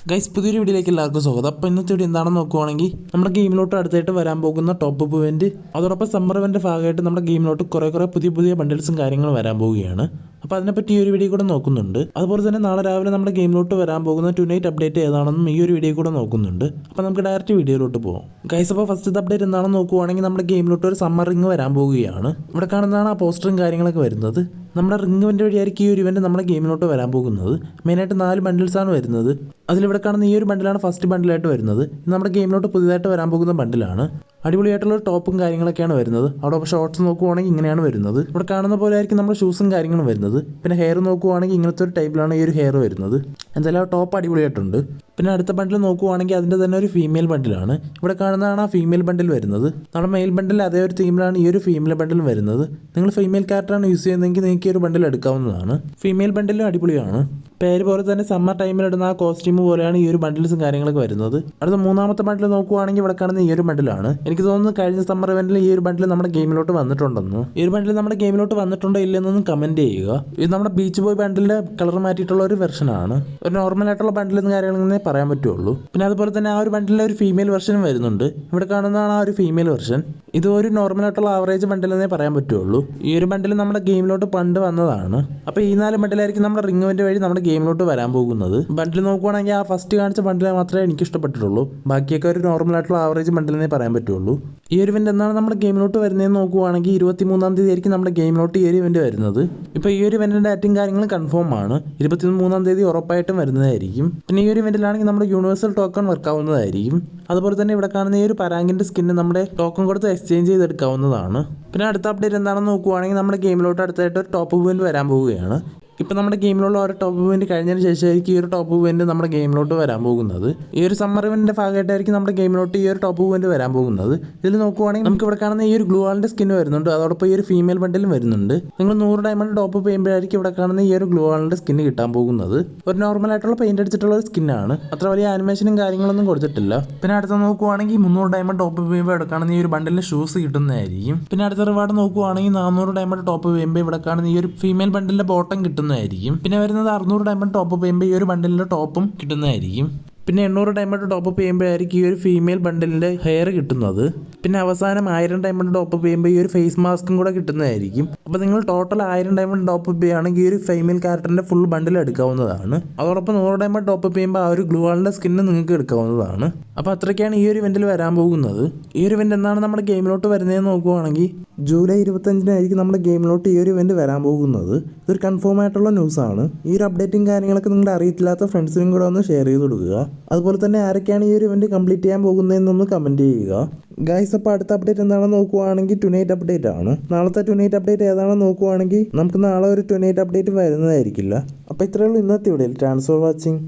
Guys പുതിയൊരു വീഡിയോയിലേക്ക് എല്ലാവർക്കും സ്വാഗതം. അപ്പോൾ ഇന്നത്തെ വീഡിയോ എന്താണെന്ന് നോക്കുവാണെങ്കിൽ നമ്മുടെ ഗെയിമിലോട്ട് അടുത്തായിട്ട് വരാൻ പോകുന്ന ടോപ്പ് അപ്പ് ഇവന്റ്, അതോടൊപ്പം സമ്മർ ഇവന്റ് ഭാഗമായിട്ട് നമ്മുടെ ഗെയിമിലോട്ട് കുറേ പുതിയ ബണ്ടിൽസും കാര്യങ്ങളും വരാൻ പോവുകയാണ്. അപ്പോൾ അതിനെപ്പറ്റി ഈ ഒരു വീഡിയോ കൂടെ നോക്കുന്നുണ്ട്. അതുപോലെ തന്നെ നാളെ രാവിലെ നമ്മുടെ ഗെയിമിലോട്ട് വരാൻ പോകുന്ന ടുനൈറ്റ് അപ്ഡേറ്റ് ഏതാണെന്നും ഈ ഒരു വീഡിയോ കൂടെ നോക്കുന്നുണ്ട്. അപ്പോൾ നമുക്ക് ഡയറക്റ്റ് വീഡിയോയിലോട്ട് പോകാം. ഗൈസ് അപ്പോൾ ഫസ്റ്റ് അപ്ഡേറ്റ് എന്താണെന്ന് നോക്കുവാണെങ്കിൽ നമ്മുടെ ഗെയിമിലോട്ട് ഒരു സമ്മർ റിംഗ് വരാൻ പോവുകയാണ്. ഇവിടെ കാണുന്നതാണ് ആ പോസ്റ്ററും കാര്യങ്ങളൊക്കെ വരുന്നത്. നമ്മുടെ റിംഗ് ഇവന്റ് വഴിയായിരിക്കും ഈ ഒരു ഇവന്റ് നമ്മുടെ ഗെയിമിലോട്ട് വരാൻ പോകുന്നത്. മെയിനായിട്ട് 4 ബണ്ടിൽസാണ് വരുന്നത്. അതിലിവിടെ കാണുന്ന ഈ ഒരു ബണ്ടിലാണ് ഫസ്റ്റ് ബണ്ടിലായിട്ട് വരുന്നത്. ഇത് നമ്മുടെ ഗെയിമിലോട്ട് പുതിയതായിട്ട് വരാൻ പോകുന്ന ബണ്ടിലാണ്. അടിപൊളിയായിട്ടുള്ള ടോപ്പും കാര്യങ്ങളൊക്കെയാണ് വരുന്നത്. അവിടെ ഷോർട്സ് നോക്കുവാണെങ്കിൽ ഇങ്ങനെയാണ് വരുന്നത്. ഇവിടെ കാണുന്ന പോലെ ആയിരിക്കും നമ്മുടെ ഷൂസും കാര്യങ്ങളും വരുന്നത്. പിന്നെ ഹെയർ നോക്കുവാണെങ്കിൽ ഇങ്ങനത്തെ ഒരു ടൈപ്പിലാണ് ഈ ഒരു ഹെയർ വരുന്നത്. എന്തായാലും ആ ടോപ്പ് അടിപൊളിയായിട്ടുണ്ട്. പിന്നെ അടുത്ത ബണ്ടിൽ നോക്കുവാണെങ്കിൽ അതിൻ്റെ തന്നെ ഒരു ഫീമെയിൽ ബണ്ടിലാണ്. ഇവിടെ കാണുന്നതാണ് ആ ഫീമെയിൽ ബണ്ടിൽ വരുന്നത്. നമ്മുടെ മെയിൽ ബണ്ടിൽ അതേ ഒരു തീമിലാണ് ഈ ഒരു ഫീമെയിൽ ബണ്ടിൽ വരുന്നത്. നിങ്ങൾ ഫീമെയിൽ ക്യാരക്ടറാണ് യൂസ് ചെയ്യുന്നതെങ്കിൽ നിങ്ങൾക്ക് ഈ ഒരു ബണ്ടിൽ എടുക്കാവുന്നതാണ്. ഫീമെയിൽ ബണ്ടിലും അടിപൊളിയാണ്. പേര് പോലെ തന്നെ സമ്മർ ടൈമിലിടുന്ന ആ കോസ്റ്റ്യൂം പോലെയാണ് ഈ ഒരു ബണ്ടിൽസും കാര്യങ്ങളൊക്കെ വരുന്നത്. അടുത്ത മൂന്നാമത്തെ ബണ്ടിൽ നോക്കുവാണെങ്കിൽ ഇവിടെ കാണുന്ന ഈ ഒരു ബണ്ടിലാണ്. എനിക്ക് തോന്നുന്നു കഴിഞ്ഞ സമ്മർ ഇവന്റിൽ ഈ ഒരു ബണ്ടിൽ നമ്മുടെ ഗെയിമിലോട്ട് വന്നിട്ടുണ്ടെന്ന്. ഈ ഒരു ബണ്ടിൽ നമ്മുടെ ഗെയിമിലോട്ട് വന്നിട്ടുണ്ടോ ഇല്ലെന്നൊന്നും കമന്റ് ചെയ്യുക. ഇത് നമ്മുടെ ബീച്ച് ബോയ് ബണ്ടിലിന്റെ കളർ മാറ്റിയിട്ടുള്ള ഒരു വെർഷനാണ്. ഒരു നോർമൽ ആയിട്ടുള്ള ബണ്ടിലെന്ന് കാര്യങ്ങളെന്നേ പറയാൻ പറ്റുള്ളൂ. പിന്നെ അതുപോലെ തന്നെ ആ ഒരു ബണ്ടിലെ ഒരു ഫീമെയിൽ വെർഷനും വരുന്നുണ്ട്. ഇവിടെ കാണുന്നതാണ് ആ ഒരു ഫീമെയിൽ വെർഷൻ. ഇത് ഒരു നോർമൽ ആയിട്ടുള്ള ആവറേജ് ബണ്ടിലെന്നേ പറയാൻ പറ്റുള്ളൂ. ഈ ഒരു ബണ്ടിൽ നമ്മുടെ ഗെയിമിലോട്ട് പണ്ട് വന്നതാണ്. അപ്പോൾ ഈ 4 ബണ്ടിലായിരിക്കും നമ്മുടെ റിംഗ് ഇവന്റ് വഴി നമ്മുടെ ഗെയിമിലോട്ട് വരാൻ പോകുന്നത്. ബണ്ടിൽ നോക്കുവാണെങ്കിൽ ആ ഫസ്റ്റ് കാണിച്ച ബണ്ടിലെ മാത്രമേ എനിക്ക് ഇഷ്ടപ്പെട്ടിട്ടുള്ളൂ. ബാക്കിയൊക്കെ ഒരു നോർമൽ ആയിട്ടുള്ള ആവറേജ് ബണ്ടിലെന്നേ പറയാൻ പറ്റുള്ളൂ. ഈ ഒരു ഇവന്റ് എന്നാണ് നമ്മുടെ ഗെയിമിലോട്ട് വരുന്നതെന്ന് നോക്കുവാണെങ്കിൽ 23-ാം തീയതി ആയിരിക്കും നമ്മുടെ ഗെയിമിലോട്ട് ഈ ഒരു ഇവന്റ് വരുന്നത്. ഇപ്പോൾ ഈ ഒരു ഇവന്റിന്റെ ഡേറ്റും കാര്യങ്ങളും കൺഫേം ആണ്. 23-ാം തീയതി ഉറപ്പായിട്ടും വരുന്നതായിരിക്കും. പിന്നെ ഈ ഒരു ഇവന്റിലാണെങ്കിൽ നമ്മുടെ യൂണിവേഴ്സൽ ടോക്കൺ വർക്കാവുന്നതായിരിക്കും. അതുപോലെ തന്നെ ഇവിടെ കാണുന്ന ഈ ഒരു പരാങ്കിന്റെ സ്കിന്ന് നമ്മുടെ ടോക്കൺ കൊടുത്ത് എക്സ്ചേഞ്ച് ചെയ്തെടുക്കാവുന്നതാണ്. പിന്നെ അടുത്ത അപ്ഡേറ്റ് എന്താണെന്ന് നോക്കുവാണെങ്കിൽ നമ്മുടെ ഗെയിമിലോട്ട് അടുത്തായിട്ട് ഒരു ടോപ്പ് ഇവന്റ് വരാൻ പോവുകയാണ്. ഇപ്പോൾ നമ്മുടെ ഗെയിമിലുള്ള ഒരു ടോപ്പ് ഇവന്റ് കഴിഞ്ഞതിന് ശേഷമായിരിക്കും ഈ ഒരു ടോപ്പ് ഇവന്റ് നമ്മുടെ ഗെയിമിലോട്ട് വരാൻ പോകുന്നത്. ഈ ഒരു സമ്മർ ഇവന്റിന്റെ ഭാഗമായിട്ടായിരിക്കും നമ്മുടെ ഗെയിമിലോട്ട് ഈ ഒരു ടോപ്പ് ഇവന്റ് വരാൻ പോകുന്നത്. ഇതിൽ നോക്കുവാണെങ്കിൽ നമുക്ക് ഇവിടെ കാണുന്ന ഈ ഒരു ഗ്ലൂ വാളിന്റെ സ്കിൻ വരുന്നുണ്ട്. അതോടൊപ്പം ഈ ഒരു ഫീമെയിൽ ബണ്ടിലും വരുന്നുണ്ട്. നിങ്ങൾ 100 ഡയമണ്ട് ടോപ്പ് ചെയ്യുമ്പോഴായിരിക്കും ഇവിടെ കാണുന്ന ഈ ഒരു ഗ്ലൂ വാളിന്റെ സ്കിൻ കിട്ടാൻ പോകുന്നത്. ഒരു നോർമൽ ആയിട്ടുള്ള പെയിന്റ് അടിച്ചിട്ടുള്ള ഒരു സ്കിന്നാണ്. അത്ര വലിയ ആനിമേഷനും കാര്യങ്ങളൊന്നും കൊടുത്തിട്ടില്ല. പിന്നെ അടുത്ത നോക്കുവാണെങ്കിൽ 300 ഡയമണ്ട് ടോപ്പ് ചെയ്യുമ്പോൾ ഇവിടെ കാണുന്ന ഈ ഒരു ബണ്ടിലിന് ഷൂസ് കിട്ടുന്നതായിരിക്കും. പിന്നെ അടുത്ത റിവാർഡ് നോക്കുവാണെങ്കിൽ 400 ഡയമണ്ട് ടോപ്പ് ചെയ്യുമ്പോൾ ഇവിടെ കാണുന്ന ഈ ഒരു ഫീമെയിൽ ബണ്ടിലിന്റെ ബോട്ടം കിട്ടുന്നതായിരിക്കും. പിന്നെ വരുന്നത് 600 ഡയമണ്ട് ടോപ്പ് ചെയ്യുമ്പോൾ ഈ ഒരു ബണ്ടിലിന്റെ ടോപ്പും കിട്ടുന്നതായിരിക്കും. പിന്നെ 800 ഡയമണ്ട് ടോപ്പ് ചെയ്യുമ്പോഴായിരിക്കും ഈ ഒരു ഫീമെയിൽ ബണ്ടിലിൻ്റെ ഹെയർ കിട്ടുന്നത്. പിന്നെ അവസാനം 1000 ഡയമണ്ട് ടോപ്പ് ചെയ്യുമ്പോൾ ഈ ഒരു ഫേസ് മാസ്കും കൂടെ കിട്ടുന്നതായിരിക്കും. അപ്പോൾ നിങ്ങൾ ടോട്ടൽ 1000 ഡയമണ്ട് ടോപ്പ് ചെയ്യുകയാണെങ്കിൽ ഈ ഒരു ഫീമെയിൽ ക്യാരക്ടറിൻ്റെ ഫുൾ ബണ്ടിൽ എടുക്കാവുന്നതാണ്. അതോടൊപ്പം 100 ഡയമണ്ട് ടോപ്പ് ചെയ്യുമ്പോൾ ആ ഒരു ഗ്ലൂ വാളിൻ്റെ സ്കിന്ന് നിങ്ങൾക്ക് എടുക്കാവുന്നതാണ്. അപ്പോൾ അത്രയ്ക്കാണ് ഈ ഒരു ഇവന്റിൽ വരാൻ പോകുന്നത്. ഈ ഒരു ഇവന്റ് എന്നാണ് നമ്മുടെ ഗെയിമിലോട്ട് വരുന്നതെന്ന് നോക്കുവാണെങ്കിൽ ജൂലൈ 25-നായിരിക്കും നമ്മുടെ ഗെയിമിലോട്ട് ഈ ഒരു ഇവന്റ് വരാൻ പോകുന്നത്. ഇതൊരു കൺഫേം ആയിട്ടുള്ള ന്യൂസാണ്. ഈ ഒരു അപ്ഡേറ്റും കാര്യങ്ങളൊക്കെ നിങ്ങളുടെ അറിയത്തില്ലാത്ത ഫ്രണ്ട്സിനും കൂടെ ഒന്ന് ഷെയർ ചെയ്ത് കൊടുക്കുക. അതുപോലെ തന്നെ ആരൊക്കെയാണ് ഈ ഒരു ഇവന്റ് കംപ്ലീറ്റ് ചെയ്യാൻ പോകുന്നതെന്നൊന്ന് കമൻറ്റ് ചെയ്യുക. ഗൈസ് അപ്പോൾ അടുത്ത അപ്ഡേറ്റ് എന്താണെന്ന് നോക്കുവാണെങ്കിൽ ടുനൈറ്റ് അപ്ഡേറ്റ് ആണ്. നാളത്തെ ടുനൈറ്റ് അപ്ഡേറ്റ് ഏതാണെന്ന് നോക്കുവാണെങ്കിൽ നമുക്ക് നാളെ ഒരു ടുനൈറ്റ് അപ്ഡേറ്റ് വരുന്നതായിരിക്കില്ല. അപ്പോൾ ഇത്രയേ ഉള്ളൂ ഇന്നത്തെ വീഡിയോയിൽ. Thanks for watching.